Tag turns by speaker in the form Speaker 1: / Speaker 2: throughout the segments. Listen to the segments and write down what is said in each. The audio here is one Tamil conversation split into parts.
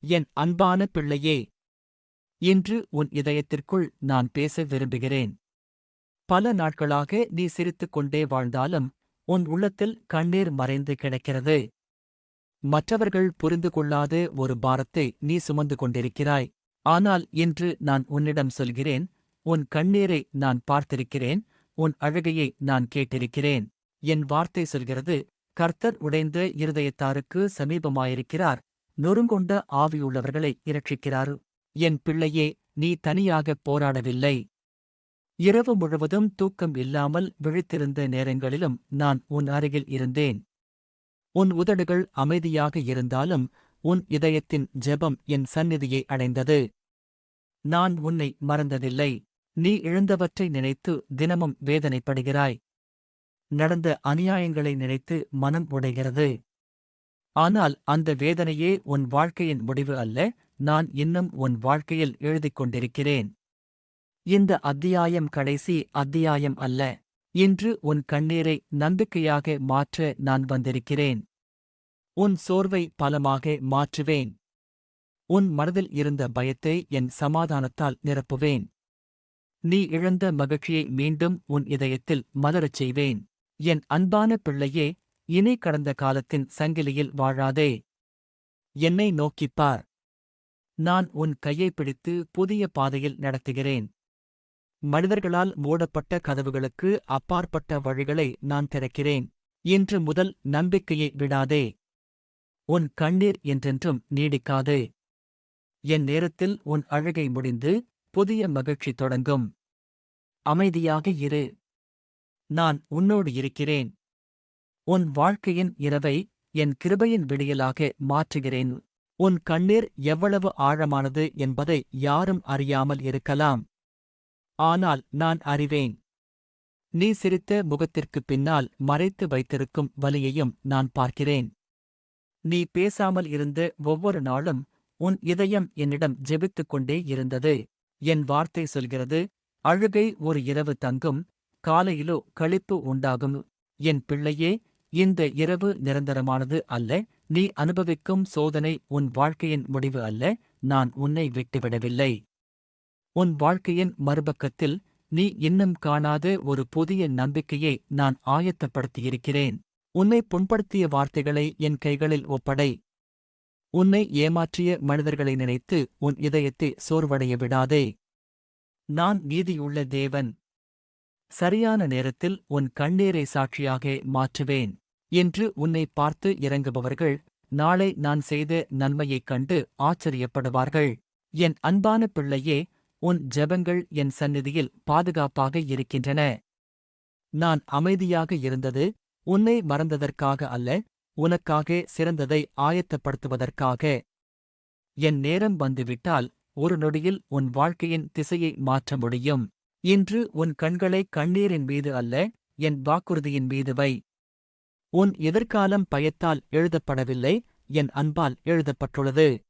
Speaker 1: என் அன்பான பிள்ளையே, இன்று உன் இதயத்திற்குள் நான் பேச விரும்புகிறேன். பல நாட்களாக நீ சிரித்துக் கொண்டே வாழ்ந்தாலும் உன் உள்ளத்தில் கண்ணீர் மறைந்து கிடக்கிறது. மற்றவர்கள் புரிந்து கொள்ளாத ஒரு பாரத்தை நீ சுமந்து கொண்டிருக்கிறாய். ஆனால் இன்று நான் உன்னிடம் சொல்கிறேன், உன் கண்ணீரை நான் பார்த்திருக்கிறேன், உன் அழுகையை நான் கேட்டிருக்கிறேன். என் வார்த்தை சொல்கிறது, கர்த்தர் உடைந்த இருதயத்தாருக்கு சமீபமாயிருக்கிறார், நொறுங்கொண்ட ஆவியுள்ளவர்களை இரட்சிக்கிறார். என் பிள்ளையே, நீ தனியாகப் போராடவில்லை. இரவு முழுவதும் தூக்கம் இல்லாமல் விழித்திருந்த நேரங்களிலும் நான் உன் அருகில் இருந்தேன். உன் உதடுகள் அமைதியாக இருந்தாலும் உன் இதயத்தின் ஜெபம் என் சந்நிதியை அடைந்தது. நான் உன்னை மறந்ததில்லை. நீ இழந்தவற்றை நினைத்து தினமும் வேதனைப்படுகிறாய். நடந்த அநியாயங்களை நினைத்து மனம் உடைகிறது. ஆனால் அந்த வேதனையே உன் வாழ்க்கையின் முடிவு அல்ல, நான் இன்னும் உன் வாழ்க்கையில் எழுதிக் கொண்டிருக்கிறேன். இந்த அத்தியாயம் கடைசி அத்தியாயம் அல்ல. இன்று உன் கண்ணீரை நம்பிக்கையாக மாற்ற நான் வந்திருக்கிறேன். உன் சோர்வை பலமாக மாற்றுவேன். உன் மனதில் இருந்த பயத்தை என் சமாதானத்தால் நிரப்புவேன். நீ இழந்த மகிழ்ச்சியை மீண்டும் உன் இதயத்தில் மலரச் செய்வேன். என் அன்பான பிள்ளையே, இனி கடந்த காலத்தின் சங்கிலியில் வாழாதே. என்னை நோக்கிப்பார். நான் உன் கையைப் பிடித்து புதிய பாதையில் நடத்துகிறேன். மனிதர்களால் மூடப்பட்ட கதவுகளுக்கு அப்பாற்பட்ட வழிகளை நான் திறக்கிறேன். இன்று முதல் நம்பிக்கையை விடாதே. உன் கண்ணீர் என்றென்றும் நீடிக்காது. என் நேரத்தில் உன் அழுகை முடிந்து புதிய மகிழ்ச்சி தொடங்கும். அமைதியாக இரு. நான் உன்னோடு இருக்கிறேன். உன் வாழ்க்கையின் இரவை என் கிருபையின் விடியலாக மாற்றுகிறேன். உன் கண்ணீர் எவ்வளவு ஆழமானது என்பதை யாரும் அறியாமல் இருக்கலாம். ஆனால் நான் அறிவேன். நீ சிரித்த முகத்திற்குப் பின்னால் மறைத்து வைத்திருக்கும் வலியையும் நான் பார்க்கிறேன். நீ பேசாமல் இருந்த ஒவ்வொரு நாளும் உன் இதயம் என்னிடம் ஜெபித்துக் கொண்டே இருந்தது. என் வார்த்தை சொல்கிறது, அழுகை ஒரு இரவு தங்கும், காலையிலோ களிப்பு உண்டாகும். என் பிள்ளையே, இந்த இரவு நிரந்தரமானது அல்ல. நீ அனுபவிக்கும் சோதனை உன் வாழ்க்கையின் முடிவு அல்ல. நான் உன்னை விட்டுவிடவில்லை. உன் வாழ்க்கையின் மறுபக்கத்தில் நீ இன்னும் காணாத ஒரு புதிய நம்பிக்கையை நான் ஆயத்தப்படுத்தியிருக்கிறேன். உன்னை புண்படுத்திய வார்த்தைகளை என் கைகளில் ஒப்படை. உன்னை ஏமாற்றிய மனிதர்களை நினைத்து உன் இதயத்தை சோர்வடைய விடாதே. நான் நீதியுள்ள தேவன். சரியான நேரத்தில் உன் கண்ணீரை சாட்சியாக மாற்றுவேன். இன்று உன்னை பார்த்து இறங்குபவர்கள் நாளை நான் செய்த நன்மையைக் கண்டு ஆச்சரியப்படுவார்கள். என் அன்பான பிள்ளையே, உன் ஜெபங்கள் என் சந்நிதியில் பாதுகாப்பாக இருக்கின்றன. நான் அமைதியாக இருந்தது உன்னை மறந்ததற்காக அல்ல, உனக்காக சிறந்ததை ஆயத்தப்படுத்துவதற்காக. என் நேரம் வந்துவிட்டால் ஒரு நொடியில் உன் வாழ்க்கையின் திசையை மாற்ற முடியும். இன்று உன் கண்களை கண்ணீரின் மீது அல்ல, என் வாக்குறுதியின் மீது வை. உன் எதிர்காலம் பயத்தால் எழுதப்படவில்லை, என் அன்பால் எழுதப்பட்டுள்ளது.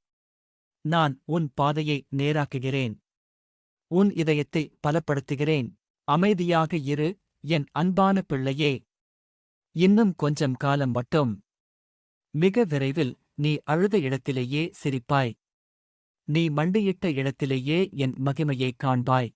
Speaker 1: நான் உன் பாதையை நேராக்குகிறேன். உன் இதயத்தை பலப்படுத்துகிறேன். அமைதியாக இரு, என் அன்பான பிள்ளையே. இன்னும் கொஞ்சம் காலம் மட்டும். மிக விரைவில் நீ அழுத இடத்திலேயே சிரிப்பாய். நீ மண்டியிட்ட இடத்திலேயே என் மகிமையைக் காண்பாய்.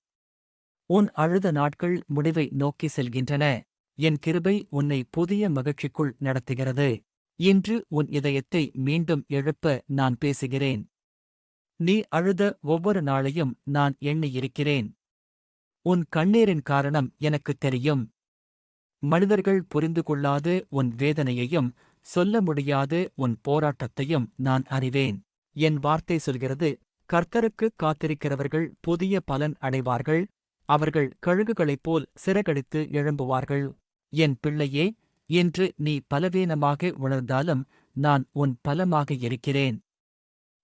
Speaker 1: உன் அழுத நாட்கள் முடிவை நோக்கி செல்கின்றன. என் கிருபை உன்னை புதிய மகிழ்ச்சிக்குள் நடத்துகிறது. இன்று உன் இதயத்தை மீண்டும் எழுப்ப நான் பேசுகிறேன். நீ அழுத ஒவ்வொரு நாளையும் நான் எண்ணியிருக்கிறேன். உன் கண்ணீரின் காரணம் எனக்குத் தெரியும். மனிதர்கள் புரிந்து கொள்ளாத உன் வேதனையையும் சொல்ல முடியாத உன் போராட்டத்தையும் நான் அறிவேன். என் வார்த்தை சொல்கிறது, கர்த்தருக்கு காத்திருக்கிறவர்கள் புதிய பலன் அடைவார்கள். அவர்கள் கழுகுகளைப் போல் சிறகடித்து எழும்புவார்கள். என் பிள்ளையே, இன்று நீ பலவீனமாக உணர்ந்தாலும் நான் உன் பலமாக இருக்கிறேன்.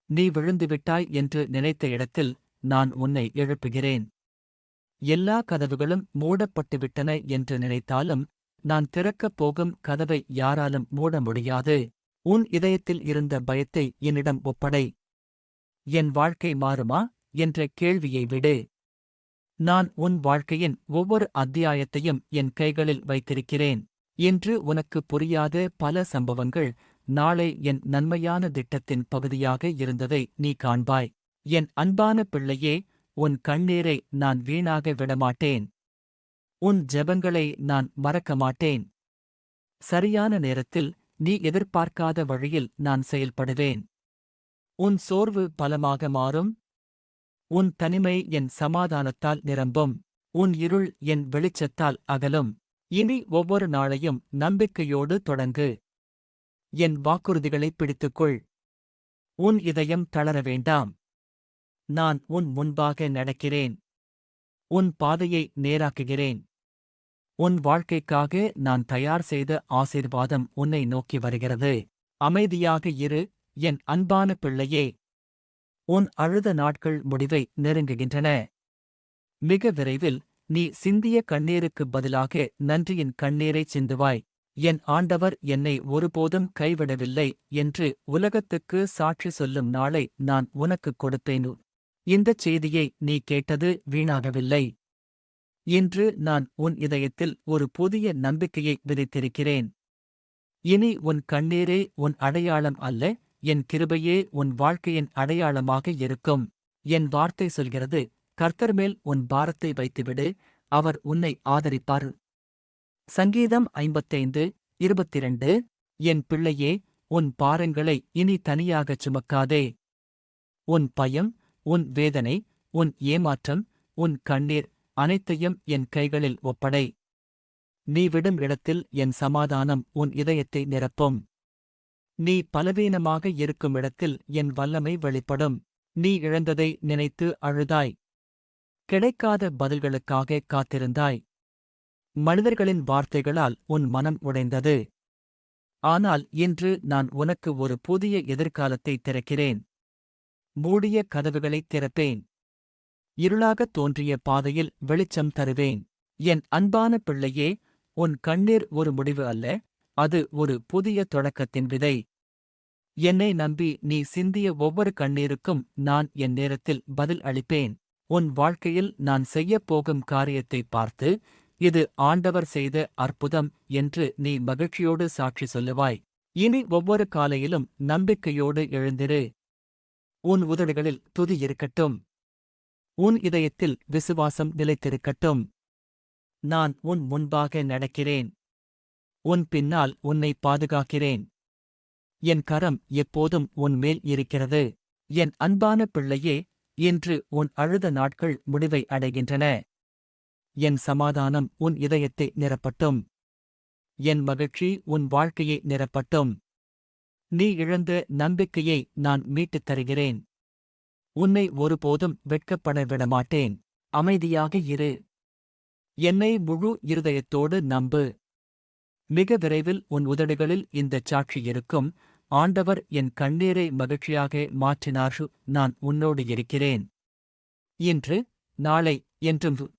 Speaker 1: நீ விழுந்துவிட்டாய் என்று நினைத்த இடத்தில் நான் உன்னை எழுப்புகிறேன். எல்லா கதவுகளும் மூடப்பட்டுவிட்டன என்று நினைத்தாலும் நான் திறக்கப் போகும் கதவை யாராலும் மூட முடியாது. உன் இதயத்தில் இருந்த பயத்தை என்னிடம் ஒப்படை. என் வாழ்க்கை மாறுமா என்ற கேள்வியை விடு. நான் உன் வாழ்க்கையின் ஒவ்வொரு அத்தியாயத்தையும் என் கைகளில் வைத்திருக்கிறேன். இன்று உனக்கு புரியாத பல சம்பவங்கள் நாளை என் நன்மையான திட்டத்தின் பகுதியாக இருந்ததை நீ காண்பாய். என் அன்பான பிள்ளையே, உன் கண்ணீரை நான் வீணாக விடமாட்டேன். உன் ஜெபங்களை நான் மறக்க மாட்டேன். சரியான நேரத்தில் நீ எதிர்பார்க்காத வழியில் நான் செயல்படுவேன். உன் சோர்வு பலமாக மாறும். உன் தனிமை என் சமாதானத்தால் நிரம்பும். உன் இருள் என் வெளிச்சத்தால் அகலும். இனி ஒவ்வொரு நாளையும் நம்பிக்கையோடு தொடங்கு. என் வாக்குறுதிகளைப் பிடித்துக்கொள். உன் இதயம் தளர வேண்டாம். நான் உன் முன்பாக நடக்கிறேன். உன் பாதையை நேராக்குகிறேன். உன் வாழ்க்கைக்காக நான் தயார் செய்த ஆசீர்வாதம் உன்னை நோக்கி வருகிறது. அமைதியாக இரு, என் அன்பான பிள்ளையே. உன் அழுத நாட்கள் முடிவை நெருங்குகின்றன. மிக விரைவில் நீ சிந்திய கண்ணீருக்கு பதிலாக நன்றியின் கண்ணீரைச் சிந்துவாய். என் ஆண்டவர் என்னை ஒருபோதும் கைவிடவில்லை என்று உலகத்துக்கு சாட்சி சொல்லும் நாளை நான் உனக்குக் கொடுப்பேன். இந்தச் செய்தியை நீ கேட்டது வீணாகவில்லை. இன்று நான் உன் இதயத்தில் ஒரு புதிய நம்பிக்கையை விதைத்திருக்கிறேன். இனி உன் கண்ணீரே உன் அடையாளம் அல்ல, என் கிருபையே உன் வாழ்க்கையின் அடையாளமாக இருக்கும். என் வார்த்தை சொல்கிறது, கர்த்தர் மேல் உன் பாரத்தை வைத்துவிடு, அவர் உன்னை ஆதரிப்பார். சங்கீதம் 55:22. என் பிள்ளையே, உன் பாரங்களை இனி தனியாகச் சுமக்காதே. உன் பயம், உன் வேதனை, உன் ஏமாற்றம், உன் கண்ணீர் அனைத்தையும் என் கைகளில் ஒப்படை. நீ விடும் இடத்தில் என் சமாதானம் உன் இதயத்தை நிரப்பும். நீ பலவீனமாக இருக்கும் இடத்தில் என் வல்லமை வெளிப்படும். நீ இழந்ததை நினைத்து அழுதாய். கிடைக்காத பதில்களுக்காக காத்திருந்தாய். மனிதர்களின் வார்த்தைகளால் உன் மனம் உடைந்தது. ஆனால் இன்று நான் உனக்கு ஒரு புதிய எதிர்காலத்தை திறக்கிறேன். மூடிய கதவுகளைத் திறப்பேன். இருளாகத் தோன்றிய பாதையில் வெளிச்சம் தருவேன். என் அன்பான பிள்ளையே, உன் கண்ணீர் ஒரு முடிவு அல்ல, அது ஒரு புதிய தொடக்கத்தின் விதை. என்னை நம்பி நீ சிந்திய ஒவ்வொரு கண்ணீருக்கும் நான் என் நேரத்தில் பதில் அளிப்பேன். உன் வாழ்க்கையில் நான் செய்யப் போகும் காரியத்தைப் பார்த்து, இது ஆண்டவர் செய்த அற்புதம் என்று நீ மகிழ்ச்சியோடு சாட்சி சொல்லுவாய். இனி ஒவ்வொரு காலையிலும் நம்பிக்கையோடு எழுந்திரு. உன் உதடுகளில் துதி இருக்கட்டும். உன் இதயத்தில் விசுவாசம் நிலைத்திருக்கட்டும். நான் உன் முன்பாக நடக்கிறேன். உன் பின்னால் உன்னை பாதுகாக்கிறேன். என் கரம் எப்போதும் உன் மேல் இருக்கிறது. என் அன்பான பிள்ளையே, இன்று உன் அழுத நாட்கள் முடிவை அடைகின்றன. என் சமாதானம் உன் இதயத்தை நிரப்பட்டும். என் மகிழ்ச்சி உன் வாழ்க்கையை நிரப்பட்டும். நீ இழந்த நம்பிக்கையை நான் மீட்டுத் தருகிறேன். உன்னை ஒருபோதும் வெட்கப்பட விடமாட்டேன். அமைதியாக இரு. என்னை முழு இருதயத்தோடு நம்பு. மிக விரைவில் உன் உதடுகளில் இந்தச் சாட்சி இருக்கும், ஆண்டவர் என் கண்ணீரை மகிழ்ச்சியாக மாற்றினார். நான் உன்னோடு இருக்கிறேன். இன்று, நாளை, என்றும்